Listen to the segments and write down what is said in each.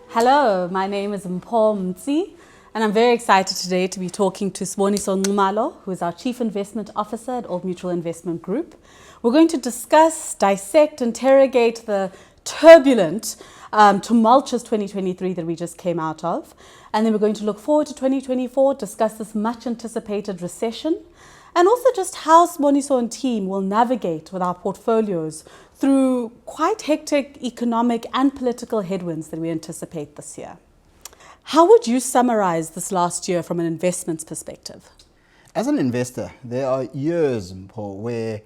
Hello, my name is Mpho Mtsi, and I'm very excited today to be talking to Siboniso Nxumalo, who is our Chief Investment Officer at Old Mutual Investment Group. We're going to discuss, dissect, interrogate the turbulent, tumultuous 2023 that we just came out of. And then we're going to look forward to 2024, discuss this much anticipated recession, and also just how Siboniso and team will navigate with our portfolios through quite hectic economic and political headwinds that we anticipate this year. How would you summarize this last year from an investments perspective? As an investor, there are years, Mpho, where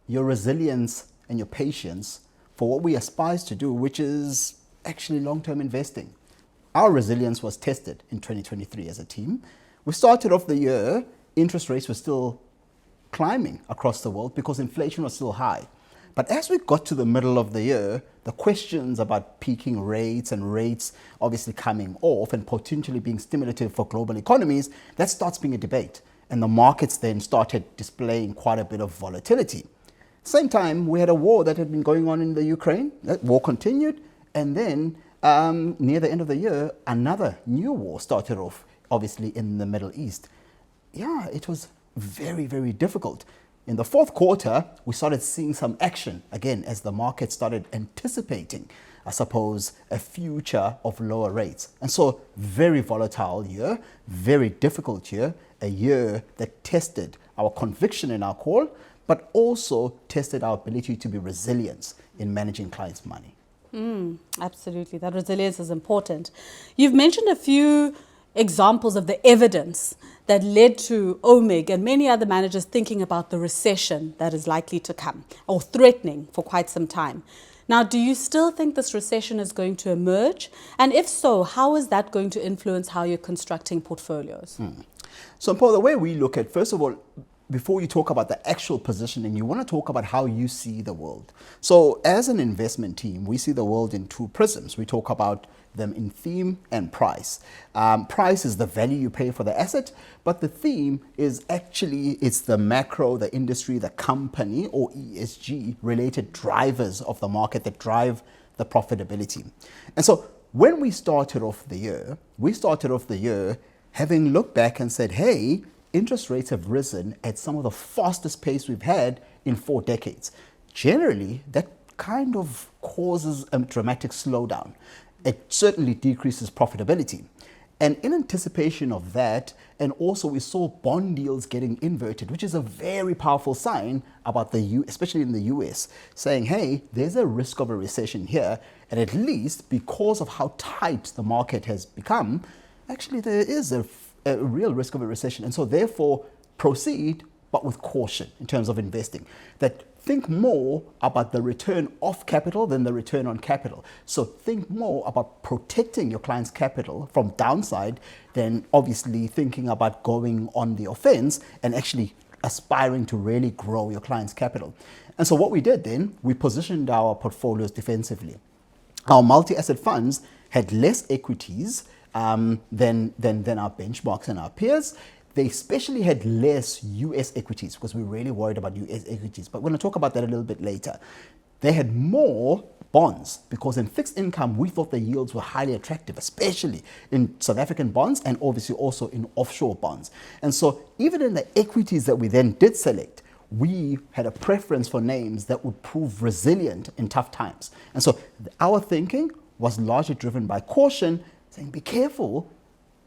your resilience and your patience for what we aspire to do, which is actually long-term investing. Our resilience was tested in 2023 as a team. We started off the year, interest rates were still climbing across the world because inflation was still high. But as we got to the middle of the year, the questions about peaking rates and rates obviously coming off and potentially being stimulative for global economies, that starts being a debate. And the markets then started displaying quite a bit of volatility. Same time, we had a war that had been going on in the Ukraine. That war continued. And then near the end of the year, another new war started off, obviously in the Middle East. Yeah, it was very, very difficult. In the fourth quarter, we started seeing some action again as the market started anticipating, I suppose, a future of lower rates. And so very volatile year, very difficult year, a year that tested our conviction in our call, but also tested our ability to be resilient in managing clients' money. Absolutely, that resilience is important. You've mentioned a few examples of the evidence that led to OMIG and many other managers thinking about the recession that is likely to come or threatening for quite some time. Now, do you still think this recession is going to emerge? And if so, how is that going to influence how you're constructing portfolios? So, Paul, the way we look at, first of all, before you talk about the actual positioning, you want to talk about how you see the world. So as an investment team, we see the world in two prisms. We talk about them in theme and price. Price is the value you pay for the asset, but the theme is actually, it's the macro, the industry, the company, or ESG related drivers of the market that drive the profitability. And so when we started off the year, having looked back and said, hey, interest rates have risen at some of the fastest pace we've had in 4 decades. Generally, that kind of causes a dramatic slowdown. It certainly decreases profitability. And in anticipation of that, and also we saw bond yields getting inverted, which is a very powerful sign about especially in the US, saying, hey, there's a risk of a recession here. And at least because of how tight the market has become, actually there is a real risk of a recession. And so therefore proceed, but with caution in terms of investing. That think more about the return of capital than the return on capital. So think more about protecting your client's capital from downside than obviously thinking about going on the offense and actually aspiring to really grow your client's capital. And so what we did then, we positioned our portfolios defensively. Our multi-asset funds had less equities than our benchmarks and our peers. They especially had less US equities because we were really worried about US equities. But we're going to talk about that a little bit later. They had more bonds because in fixed income, we thought the yields were highly attractive, especially in South African bonds and obviously also in offshore bonds. And so even in the equities that we then did select, we had a preference for names that would prove resilient in tough times. And so our thinking was largely driven by caution, saying, be careful,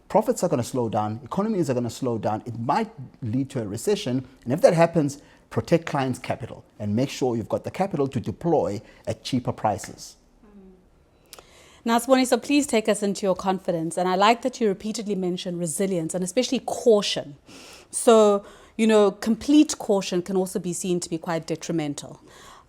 profits are going to slow down, economies are going to slow down, it might lead to a recession, and if that happens, protect clients' capital and make sure you've got the capital to deploy at cheaper prices. Now, Siboniso, please take us into your confidence, and I like that you repeatedly mention resilience and especially caution. So, complete caution can also be seen to be quite detrimental.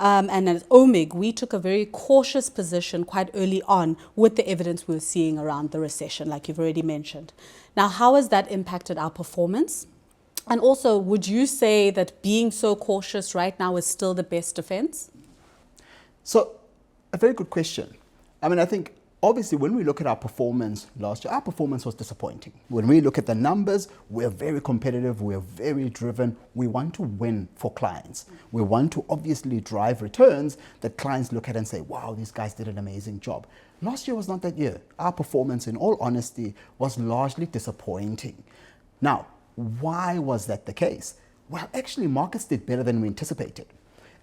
And as OMIG, we took a very cautious position quite early on with the evidence we were seeing around the recession, like you've already mentioned. Now, how has that impacted our performance? And also, would you say that being so cautious right now is still the best defense? So, a very good question. I mean, I think obviously, when we look at our performance last year, our performance was disappointing. When we look at the numbers, we're very competitive, we're very driven. We want to win for clients. We want to obviously drive returns that clients look at and say, wow, these guys did an amazing job. Last year was not that year. Our performance, in all honesty, was largely disappointing. Now, why was that the case? Well, actually, markets did better than we anticipated.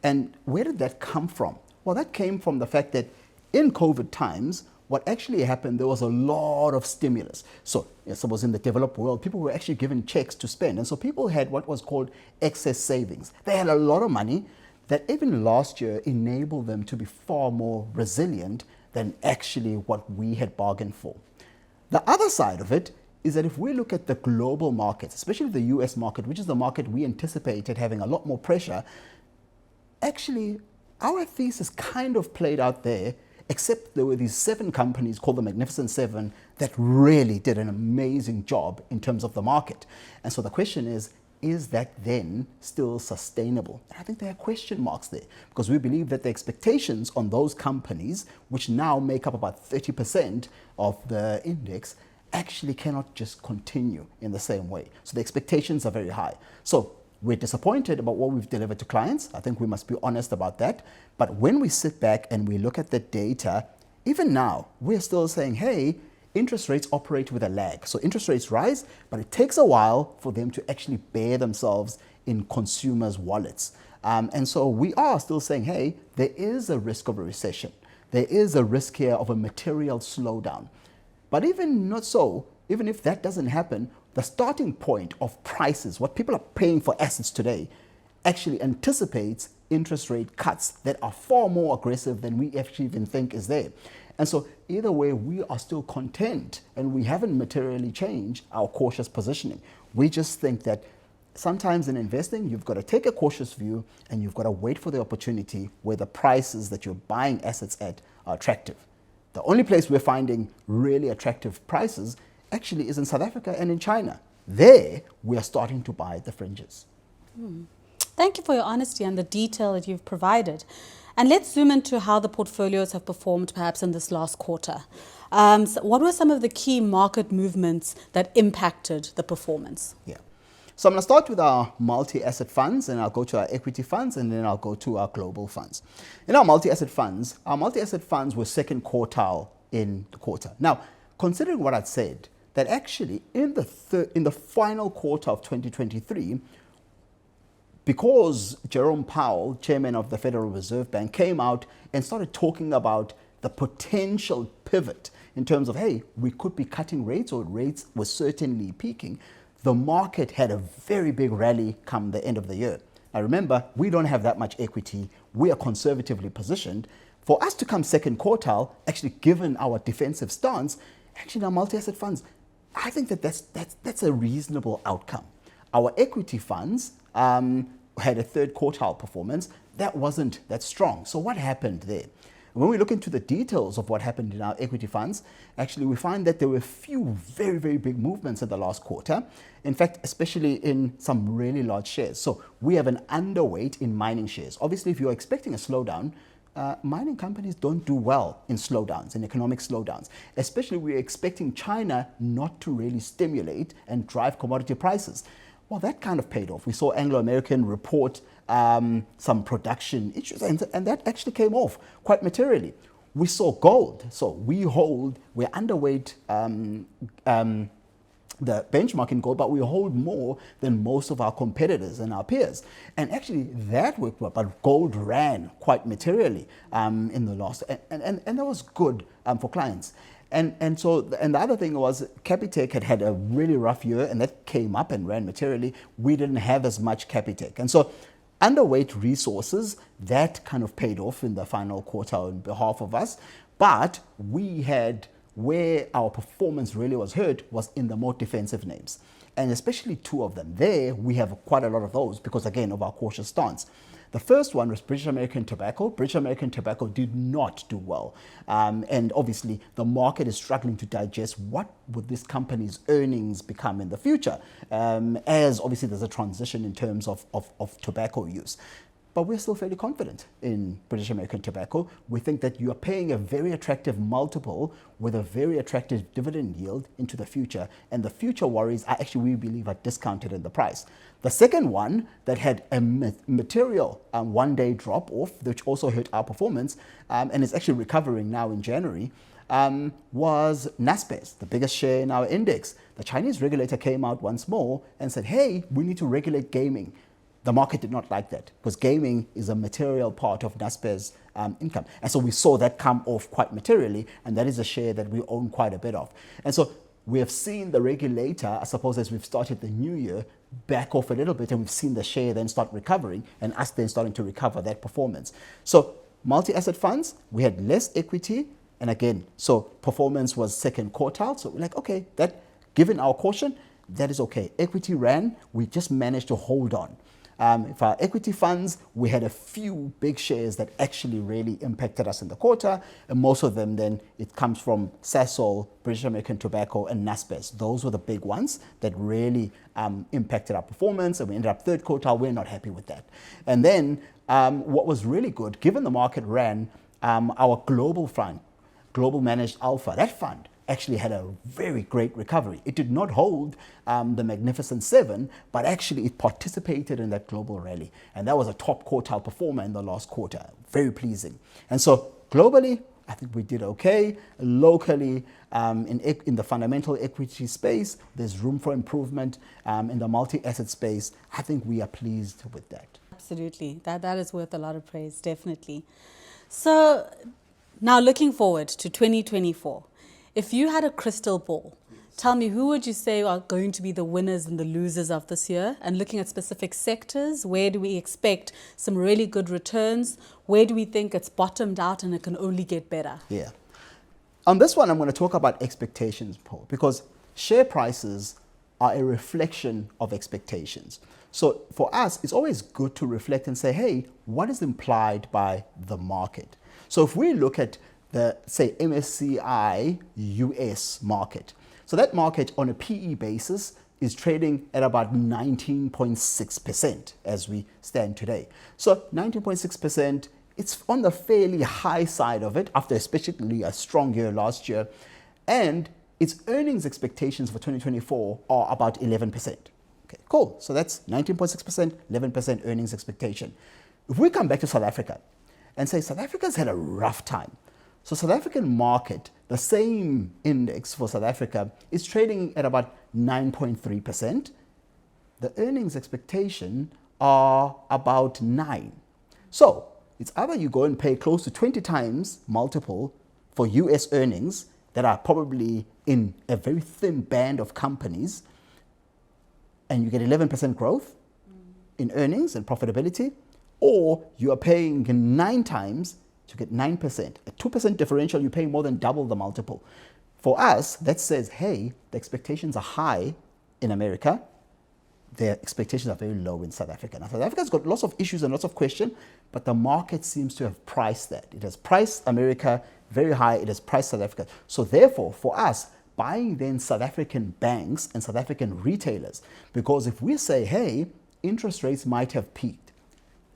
And where did that come from? Well, that came from the fact that in COVID times, what actually happened, there was a lot of stimulus. So, suppose in the developed world, people were actually given checks to spend. And so people had what was called excess savings. They had a lot of money that even last year enabled them to be far more resilient than actually what we had bargained for. The other side of it is that if we look at the global markets, especially the US market, which is the market we anticipated having a lot more pressure, actually our thesis kind of played out there, except there were these 7 companies called the Magnificent Seven that really did an amazing job in terms of the market. And so the question is that then still sustainable? And I think there are question marks there, because we believe that the expectations on those companies, which now make up about 30% of the index, actually cannot just continue in the same way. So the expectations are very high. So we're disappointed about what we've delivered to clients. I think we must be honest about that. But when we sit back and we look at the data, even now, we're still saying, hey, interest rates operate with a lag. So interest rates rise, but it takes a while for them to actually bear themselves in consumers' wallets. And so we are still saying, hey, there is a risk of a recession. There is a risk here of a material slowdown. But even not so, even if that doesn't happen, the starting point of prices, what people are paying for assets today, actually anticipates interest rate cuts that are far more aggressive than we actually even think is there. And so either way, we are still content and we haven't materially changed our cautious positioning. We just think that sometimes in investing, you've got to take a cautious view and you've got to wait for the opportunity where the prices that you're buying assets at are attractive. The only place we're finding really attractive prices actually is in South Africa and in China. There, we are starting to buy the fringes. Thank you for your honesty and the detail that you've provided. And let's zoom into how the portfolios have performed perhaps in this last quarter. So what were some of the key market movements that impacted the performance? Yeah. So I'm going to start with our multi-asset funds, and I'll go to our equity funds, and then I'll go to our global funds. In our multi-asset funds were second quartile in the quarter. Now, considering what I'd said, that actually in the final quarter of 2023, because Jerome Powell, chairman of the Federal Reserve Bank, came out and started talking about the potential pivot in terms of, hey, we could be cutting rates, or rates were certainly peaking, the market had a very big rally come the end of the year. Now remember, we don't have that much equity. We are conservatively positioned. For us to come second quartile, actually given our defensive stance, actually in our multi-asset funds, I think that's a reasonable outcome. Our equity funds had a third quartile performance. That wasn't that strong. So what happened there? When we look into the details of what happened in our equity funds, actually we find that there were a few very, very big movements in the last quarter. In fact, especially in some really large shares. So we have an underweight in mining shares. Obviously, if you're expecting a slowdown, mining companies don't do well in slowdowns, in economic slowdowns. Especially we're expecting China not to really stimulate and drive commodity prices. Well, that kind of paid off. We saw Anglo American report some production issues, and that actually came off quite materially. We saw gold. So we're underweight the benchmark in gold, but we hold more than most of our competitors and our peers. And actually that worked well, but gold ran quite materially in the last, and that was good for clients. And the other thing was Capitec had a really rough year, and that came up and ran materially. We didn't have as much Capitec. And so underweight resources, that kind of paid off in the final quarter on behalf of us. But we had, where our performance really was hurt was in the more defensive names. And especially two of them. There, we have quite a lot of those because, again, of our cautious stance. The first one was British American Tobacco. British American Tobacco did not do well. And obviously, the market is struggling to digest what would this company's earnings become in the future, as obviously there's a transition in terms of tobacco use. but we're still fairly confident in British American Tobacco. We think that you are paying a very attractive multiple with a very attractive dividend yield into the future. And the future worries are actually, we believe, are discounted in the price. The second one that had a material one-day drop off, which also hurt our performance, and is actually recovering now in January, was Naspers, the biggest share in our index. The Chinese regulator came out once more and said, hey, we need to regulate gaming. The market did not like that because gaming is a material part of Naspers' income. And so we saw that come off quite materially, and that is a share that we own quite a bit of. And so we have seen the regulator, I suppose, as we've started the new year, back off a little bit, and we've seen the share then start recovering and us then starting to recover that performance. So multi-asset funds, we had less equity. And again, so performance was second quartile. So we're like, okay, that given our caution, that is okay. Equity ran, we just managed to hold on. For our equity funds, we had a few big shares that actually really impacted us in the quarter. And most of them then, it comes from Sasol, British American Tobacco, and Naspers. Those were the big ones that really impacted our performance. And we ended up third quartile. We're not happy with that. And then what was really good, given the market ran, our global fund, Global Managed Alpha, that fund actually had a very great recovery. It did not hold the Magnificent Seven, but actually it participated in that global rally. And that was a top quartile performer in the last quarter. Very pleasing. And so globally, I think we did okay. Locally, in the fundamental equity space, there's room for improvement. In the multi-asset space, I think we are pleased with that. Absolutely. That is worth a lot of praise, definitely. So now looking forward to 2024, if you had a crystal ball, tell me, who would you say are going to be the winners and the losers of this year? And looking at specific sectors, where do we expect some really good returns? Where do we think it's bottomed out and it can only get better? Yeah. On this one, I'm going to talk about expectations, Paul, because share prices are a reflection of expectations. So for us, it's always good to reflect and say, hey, what is implied by the market? So if we look at the, say, MSCI US market, so that market on a PE basis is trading at about 19.6% as we stand today. So 19.6%, it's on the fairly high side of it after especially a strong year last year. And its earnings expectations for 2024 are about 11%. Okay, cool. So that's 19.6%, 11% earnings expectation. If we come back to South Africa and say South Africa's had a rough time. So South African market, the same index for South Africa, is trading at about 9.3%. The earnings expectation are about 9. So it's either you go and pay close to 20 times multiple for US earnings that are probably in a very thin band of companies, and you get 11% growth in earnings and profitability, or you are paying 9 times to get 9%. A 2% differential, you're paying more than double the multiple. For us, that says, hey, the expectations are high in America. The expectations are very low in South Africa. Now, South Africa's got lots of issues and lots of questions, but the market seems to have priced that. It has priced America very high. It has priced South Africa. So therefore, for us, buying then South African banks and South African retailers, because if we say, hey, interest rates might have peaked,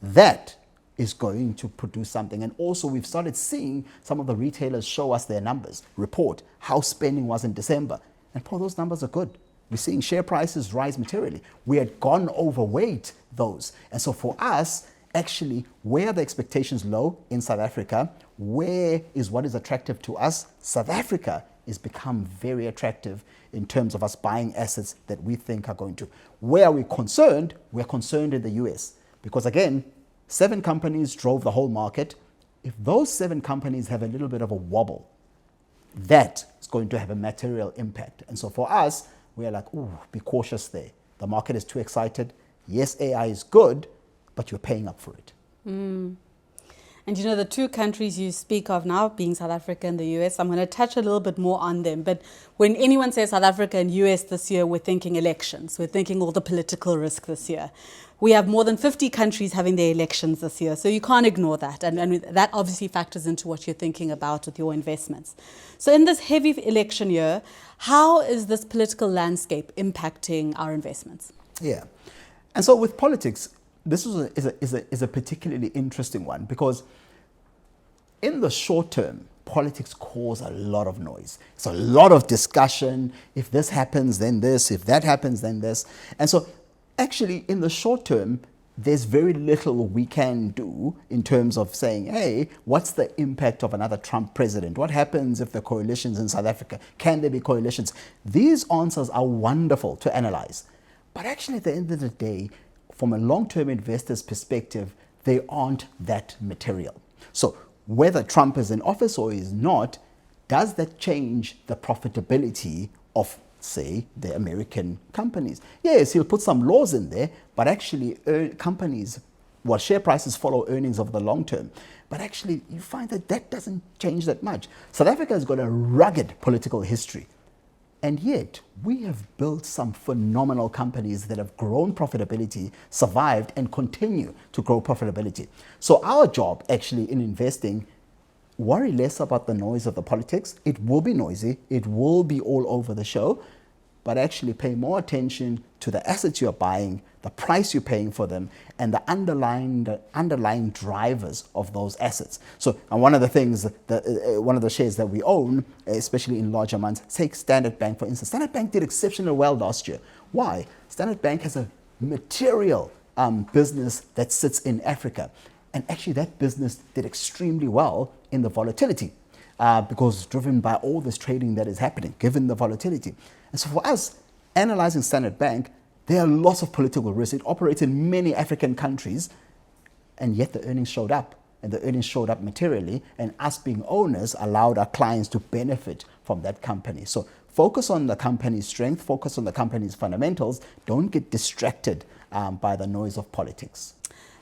that is going to produce something. And also we've started seeing some of the retailers show us their numbers, report how spending was in December. And Paul, those numbers are good. We're seeing share prices rise materially. We had gone overweight those. And so for us, actually, where are the expectations low in South Africa? Where is what is attractive to us? South Africa is become very attractive in terms of us buying assets that we think are going to. Where are we concerned? We're concerned in the US. Because again, 7 companies drove the whole market. If those 7 companies have a little bit of a wobble, that is going to have a material impact. And so for us, we're like, ooh, be cautious there. The market is too excited. Yes, AI is good, but you're paying up for it. And you know, the 2 countries you speak of now being South Africa and the US, I'm going to touch a little bit more on them. But when anyone says South Africa and US this year, we're thinking elections. We're thinking all the political risk this year. We have more than 50 countries having their elections this year. So you can't ignore that. And that obviously factors into what you're thinking about with your investments. So in this heavy election year, how is this political landscape impacting our investments? Yeah. And so with politics, this is a particularly interesting one because in the short term, politics cause a lot of noise. It's a lot of discussion. If this happens, then this. If that happens, then this. And so actually, in the short term, there's very little we can do in terms of saying, hey, what's the impact of another Trump president? What happens if the coalitions in South Africa? Can there be coalitions? These answers are wonderful to analyze. But actually, at the end of the day, from a long-term investor's perspective, they aren't that material. So whether Trump is in office or is not, does that change the profitability of, say, the American companies? Yes, he'll put some laws in there, but actually companies, well, share prices follow earnings over the long term. But actually, you find that that doesn't change that much. South Africa has got a rugged political history. And yet, we have built some phenomenal companies that have grown profitability, survived, and continue to grow profitability. So our job, actually, in investing, worry less about the noise of the politics. It will be noisy. It will be all over the show. But actually pay more attention to the assets you're buying, the price you're paying for them, and the underlying drivers of those assets. So, and one of the things, one of the shares that we own, especially in large amounts, take Standard Bank, for instance. Standard Bank did exceptionally well last year. Why? Standard Bank has a material business that sits in Africa. And actually that business did extremely well in the volatility because it's driven by all this trading that is happening, given the volatility. And so for us, analyzing Standard Bank, there are lots of political risk. It operates in many African countries, and yet the earnings showed up. And the earnings showed up materially, and us being owners allowed our clients to benefit from that company. So focus on the company's strength, focus on the company's fundamentals. Don't get distracted by the noise of politics.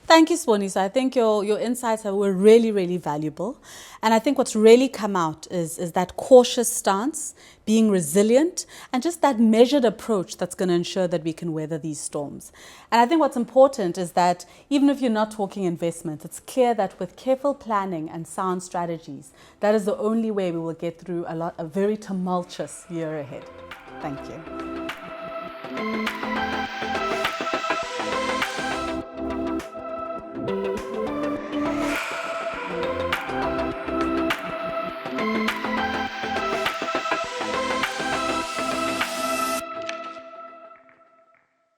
Thank you, Siboniso. I think your insights were really, really valuable. And I think what's really come out is that cautious stance, being resilient, and just that measured approach that's going to ensure that we can weather these storms. And I think what's important is that even if you're not talking investments, it's clear that with careful planning and sound strategies, that is the only way we will get through a very tumultuous year ahead. Thank you.